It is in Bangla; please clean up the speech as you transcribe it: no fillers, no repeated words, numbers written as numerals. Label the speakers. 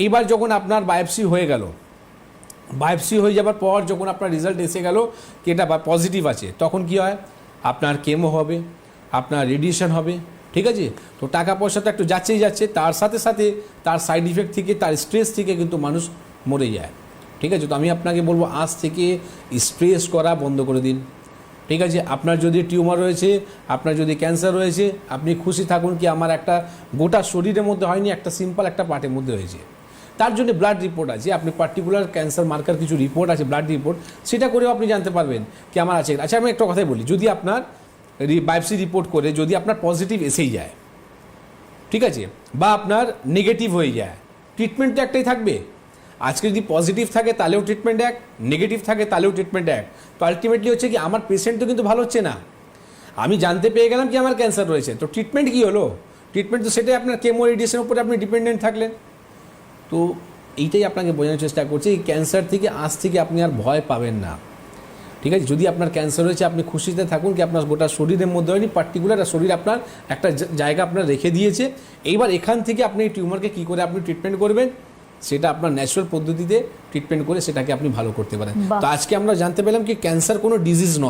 Speaker 1: এইবার যখন আপনার বায়োপসি হয়ে গেল, বায়োপসি হয়ে যাবার পর যখন আপনার রেজাল্ট এসে গেল কি এটা পজিটিভ আছে, তখন কি হয়, আপনার কেমো হবে, আপনার রেডিয়েশন হবে, ঠিক আছে। তো টাকা পয়সা তো একটু যাচ্ছেই যাচ্ছে, তার সাথে সাথে তার সাইড ইফেক্ট থেকে, তার স্ট্রেস থেকে কিন্তু মানুষ মরে যায়, ঠিক আছে। তো আমি আপনাকে বলবো আজ থেকে স্ট্রেস করা বন্ধ করে দিন, ঠিক আছে। আপনার যদি টিউমার রয়েছে, আপনার যদি ক্যান্সার রয়েছে, আপনি খুশি থাকুন কি আমার একটা গোটা শরীরের মধ্যে হয়নি, একটা সিম্পল একটা পার্টের মধ্যে হয়েছে। তার জন্য ব্লাড রিপোর্ট আছে, আপনি পার্টিকুলার ক্যান্সার মার্কার কিছু রিপোর্ট আছে, ব্লাড রিপোর্ট, সেটা করেও আপনি জানতে পারবেন কি আমার আছে। আচ্ছা আমি একটা কথাই বলি, যদি আপনার বায়োপসি রিপোর্ট করে যদি আপনার পজিটিভ এসেই যায়, ঠিক আছে, বা আপনার নেগেটিভ হয়ে যায়, ট্রিটমেন্ট তো একটাই থাকবে। আজকে যদি পজিটিভ থাকে তাহলেও ট্রিটমেন্ট এক, নেগেটিভ থাকে তাহলেও ট্রিটমেন্ট এক। তো আলটিমেটলি হচ্ছে কি আমার পেশেন্ট তো কিন্তু ভালো হচ্ছে না, আমি জানতে পেয়ে গেলাম কি আমার ক্যান্সার রয়েছে, তো ট্রিটমেন্ট কী হলো, ট্রিটমেন্ট তো সেটাই আপনার কেমো রেডিয়েশনের উপরে আপনি ডিপেন্ডেন্ট থাকলেন। তো এইটাই আপনাকে বোঝানোর চেষ্টা করছি, এই ক্যান্সার থেকে আজ থেকে আপনি আর ভয় পাবেন না, ঠিক আছে। যদি আপনার ক্যান্সার হয়েছে আপনি খুশিতে থাকুন কি আপনার গোটা শরীরের মধ্যে হয়নি, পার্টিকুলার শরীর আপনার একটা জায়গা আপনার রেখে দিয়েছে। এইবার এখান থেকে আপনি এই টিউমারকে কী করে আপনি ট্রিটমেন্ট করবেন, সেটা আপনার ন্যাচারাল পদ্ধতিতে ট্রিটমেন্ট করে সেটাকে আপনি ভালো করতে পারেন। তো আজকে আমরা জানতে পেলাম কি ক্যান্সার কোনো ডিজিজ নয়।